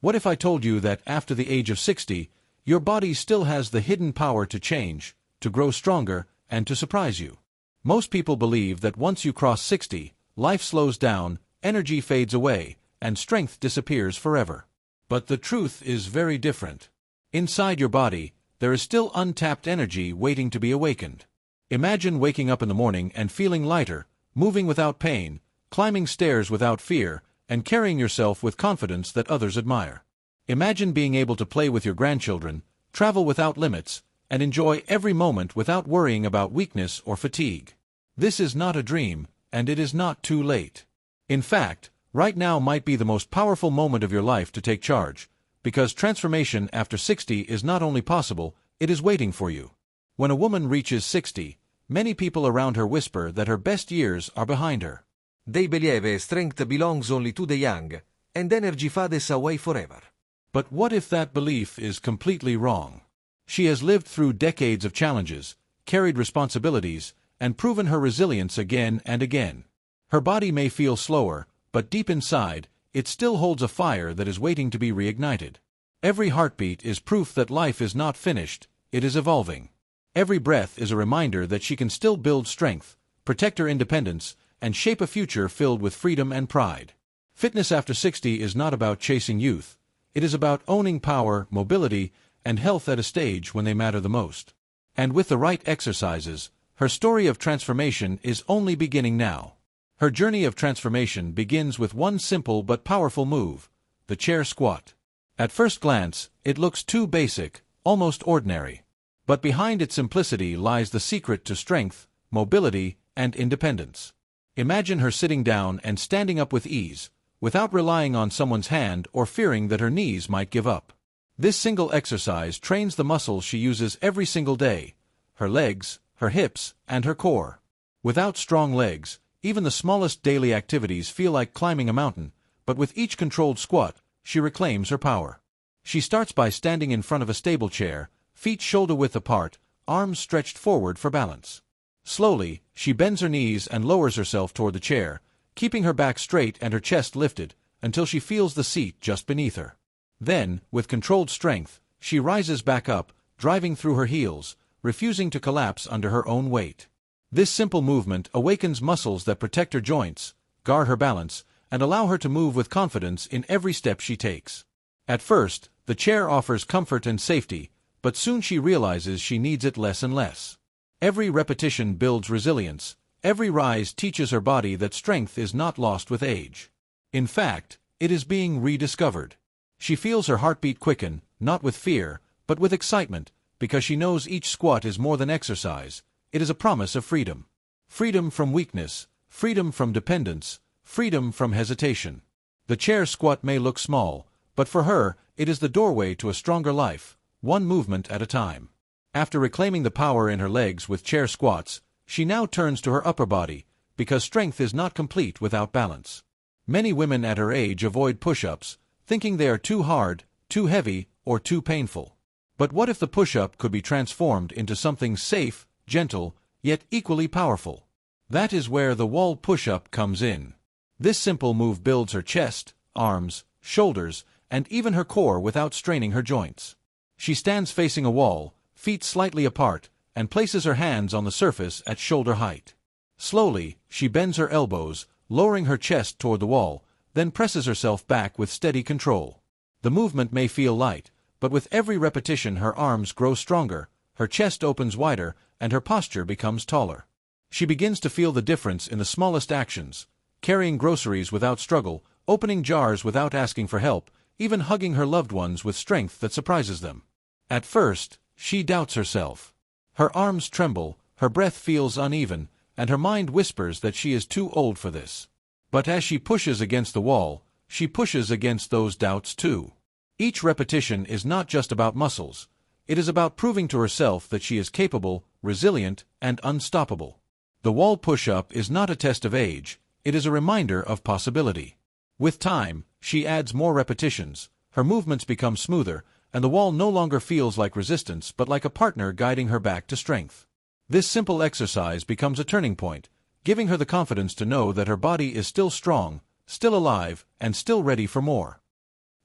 What if I told you that after the age of 60, your body still has the hidden power to change, to grow stronger, and to surprise you? Most people believe that once you cross 60, life slows down, energy fades away, and strength disappears forever. But the truth is very different. Inside your body, there is still untapped energy waiting to be awakened. Imagine waking up in the morning and feeling lighter, moving without pain, climbing stairs without fear, and carrying yourself with confidence that others admire. Imagine being able to play with your grandchildren, travel without limits, and enjoy every moment without worrying about weakness or fatigue. This is not a dream, and it is not too late. In fact, right now might be the most powerful moment of your life to take charge, because transformation after 60 is not only possible, it is waiting for you. When a woman reaches 60, many people around her whisper that her best years are behind her. They believe strength belongs only to the young, and energy fades away forever. But what if that belief is completely wrong? She has lived through decades of challenges, carried responsibilities, and proven her resilience again and again. Her body may feel slower, but deep inside, it still holds a fire that is waiting to be reignited. Every heartbeat is proof that life is not finished, it is evolving. Every breath is a reminder that she can still build strength, protect her independence, and shape a future filled with freedom and pride. Fitness after 60 is not about chasing youth. It is about owning power, mobility, and health at a stage when they matter the most. And with the right exercises, her story of transformation is only beginning now. Her journey of transformation begins with one simple but powerful move, the chair squat. At first glance, it looks too basic, almost ordinary. But behind its simplicity lies the secret to strength, mobility, and independence. Imagine her sitting down and standing up with ease, without relying on someone's hand or fearing that her knees might give up. This single exercise trains the muscles she uses every single day, her legs, her hips, and her core. Without strong legs, even the smallest daily activities feel like climbing a mountain, but with each controlled squat, she reclaims her power. She starts by standing in front of a stable chair, feet shoulder-width apart, arms stretched forward for balance. Slowly, she bends her knees and lowers herself toward the chair, keeping her back straight and her chest lifted, until she feels the seat just beneath her. Then, with controlled strength, she rises back up, driving through her heels, refusing to collapse under her own weight. This simple movement awakens muscles that protect her joints, guard her balance, and allow her to move with confidence in every step she takes. At first, the chair offers comfort and safety, but soon she realizes she needs it less and less. Every repetition builds resilience. Every rise teaches her body that strength is not lost with age. In fact, it is being rediscovered. She feels her heartbeat quicken, not with fear, but with excitement, because she knows each squat is more than exercise. It is a promise of freedom. Freedom from weakness, freedom from dependence, freedom from hesitation. The chair squat may look small, but for her, it is the doorway to a stronger life, one movement at a time. After reclaiming the power in her legs with chair squats, she now turns to her upper body, because strength is not complete without balance. Many women at her age avoid push-ups, thinking they are too hard, too heavy, or too painful. But what if the push-up could be transformed into something safe, gentle, yet equally powerful? That is where the wall push-up comes in. This simple move builds her chest, arms, shoulders, and even her core without straining her joints. She stands facing a wall, feet slightly apart, and places her hands on the surface at shoulder height. Slowly, she bends her elbows, lowering her chest toward the wall, then presses herself back with steady control. The movement may feel light, but with every repetition her arms grow stronger, her chest opens wider, and her posture becomes taller. She begins to feel the difference in the smallest actions, carrying groceries without struggle, opening jars without asking for help, even hugging her loved ones with strength that surprises them. At first, she doubts herself. Her arms tremble, her breath feels uneven, and her mind whispers that she is too old for this. But as she pushes against the wall, she pushes against those doubts too. Each repetition is not just about muscles. It is about proving to herself that she is capable, resilient, and unstoppable. The wall push-up is not a test of age, it is a reminder of possibility. With time, she adds more repetitions, her movements become smoother, and the wall no longer feels like resistance but like a partner guiding her back to strength. This simple exercise becomes a turning point, giving her the confidence to know that her body is still strong, still alive, and still ready for more.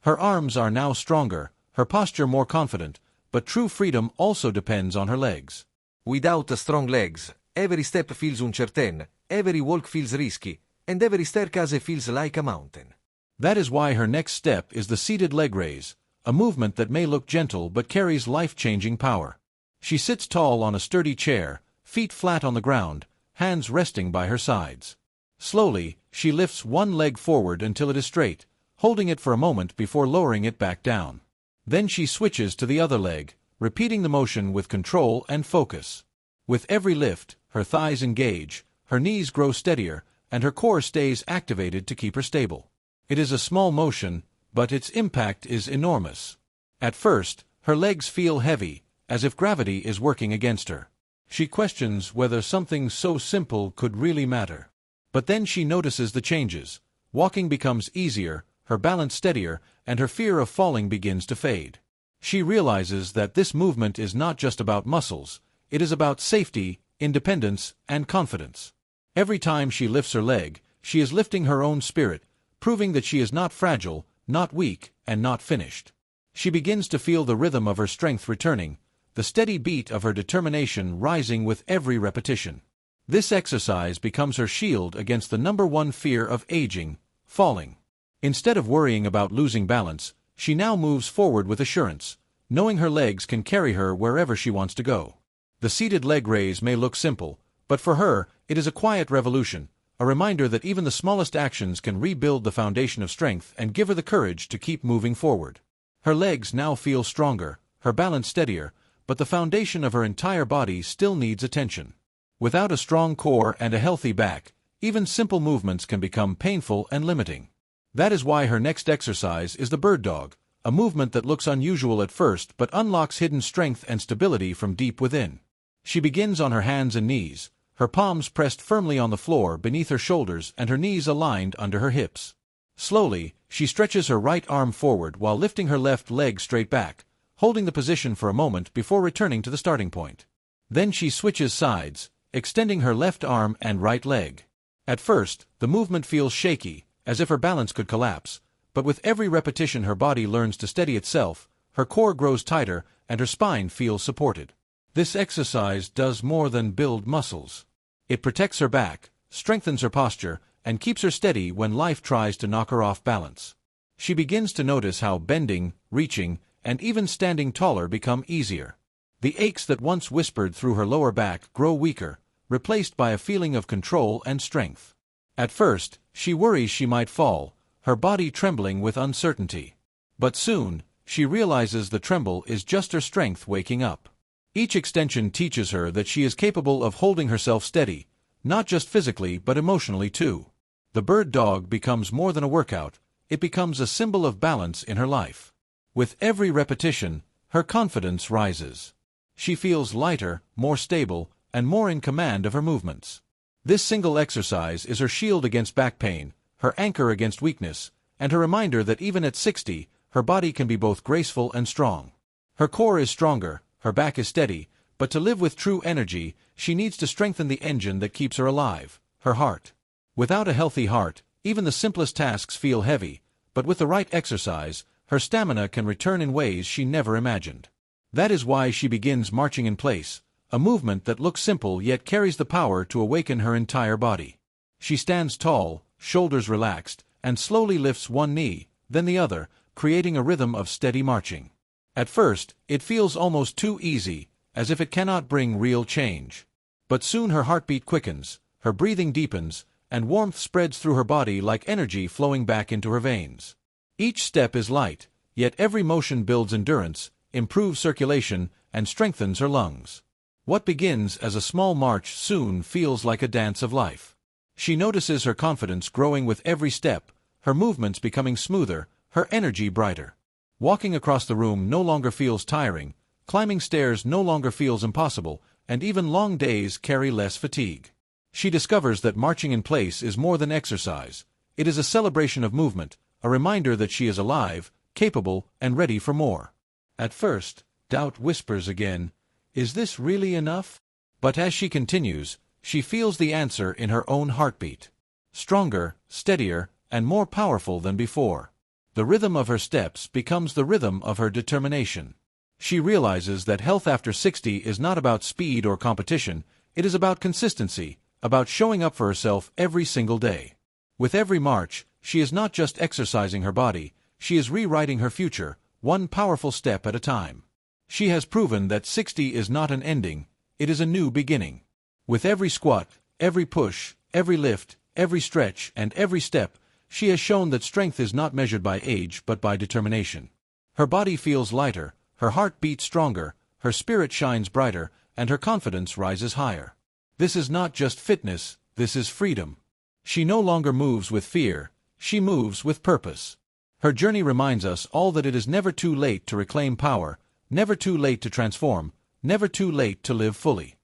Her arms are now stronger, her posture more confident, but true freedom also depends on her legs. Without strong legs, every step feels uncertain, every walk feels risky, and every staircase feels like a mountain. That is why her next step is the seated leg raise, a movement that may look gentle but carries life-changing power. She sits tall on a sturdy chair, feet flat on the ground, hands resting by her sides. Slowly, she lifts one leg forward until it is straight, holding it for a moment before lowering it back down. Then she switches to the other leg, repeating the motion with control and focus. With every lift, her thighs engage, her knees grow steadier, and her core stays activated to keep her stable. It is a small motion, but its impact is enormous. At first, her legs feel heavy, as if gravity is working against her. She questions whether something so simple could really matter. But then she notices the changes. Walking becomes easier, her balance steadier, and her fear of falling begins to fade. She realizes that this movement is not just about muscles, it is about safety, independence, and confidence. Every time she lifts her leg, she is lifting her own spirit, proving that she is not fragile, not weak, and not finished. She begins to feel the rhythm of her strength returning, the steady beat of her determination rising with every repetition. This exercise becomes her shield against the number one fear of aging, falling. Instead of worrying about losing balance, she now moves forward with assurance, knowing her legs can carry her wherever she wants to go. The seated leg raise may look simple, but for her, it is a quiet revolution, a reminder that even the smallest actions can rebuild the foundation of strength and give her the courage to keep moving forward. Her legs now feel stronger, her balance steadier, but the foundation of her entire body still needs attention. Without a strong core and a healthy back, even simple movements can become painful and limiting. That is why her next exercise is the bird dog, a movement that looks unusual at first but unlocks hidden strength and stability from deep within. She begins on her hands and knees, her palms pressed firmly on the floor beneath her shoulders and her knees aligned under her hips. Slowly, she stretches her right arm forward while lifting her left leg straight back, holding the position for a moment before returning to the starting point. Then she switches sides, extending her left arm and right leg. At first, the movement feels shaky, as if her balance could collapse, but with every repetition her body learns to steady itself, her core grows tighter, and her spine feels supported. This exercise does more than build muscles. It protects her back, strengthens her posture, and keeps her steady when life tries to knock her off balance. She begins to notice how bending, reaching, and even standing taller become easier. The aches that once whispered through her lower back grow weaker, replaced by a feeling of control and strength. At first, she worries she might fall, her body trembling with uncertainty. But soon, she realizes the tremble is just her strength waking up. Each extension teaches her that she is capable of holding herself steady, not just physically but emotionally too. The bird dog becomes more than a workout, it becomes a symbol of balance in her life. With every repetition, her confidence rises. She feels lighter, more stable, and more in command of her movements. This single exercise is her shield against back pain, her anchor against weakness, and her reminder that even at 60, her body can be both graceful and strong. Her core is stronger, her back is steady, but to live with true energy, she needs to strengthen the engine that keeps her alive, her heart. Without a healthy heart, even the simplest tasks feel heavy, but with the right exercise, her stamina can return in ways she never imagined. That is why she begins marching in place, a movement that looks simple yet carries the power to awaken her entire body. She stands tall, shoulders relaxed, and slowly lifts one knee, then the other, creating a rhythm of steady marching. At first, it feels almost too easy, as if it cannot bring real change. But soon her heartbeat quickens, her breathing deepens, and warmth spreads through her body like energy flowing back into her veins. Each step is light, yet every motion builds endurance, improves circulation, and strengthens her lungs. What begins as a small march soon feels like a dance of life. She notices her confidence growing with every step, her movements becoming smoother, her energy brighter. Walking across the room no longer feels tiring, climbing stairs no longer feels impossible, and even long days carry less fatigue. She discovers that marching in place is more than exercise. It is a celebration of movement, a reminder that she is alive, capable, and ready for more. At first, doubt whispers again, "Is this really enough?" But as she continues, she feels the answer in her own heartbeat. Stronger, steadier, and more powerful than before. The rhythm of her steps becomes the rhythm of her determination. She realizes that health after 60 is not about speed or competition, it is about consistency, about showing up for herself every single day. With every march, she is not just exercising her body, she is rewriting her future, one powerful step at a time. She has proven that 60 is not an ending, it is a new beginning. With every squat, every push, every lift, every stretch, and every step, she has shown that strength is not measured by age but by determination. Her body feels lighter, her heart beats stronger, her spirit shines brighter, and her confidence rises higher. This is not just fitness, this is freedom. She no longer moves with fear, she moves with purpose. Her journey reminds us all that it is never too late to reclaim power, never too late to transform, never too late to live fully.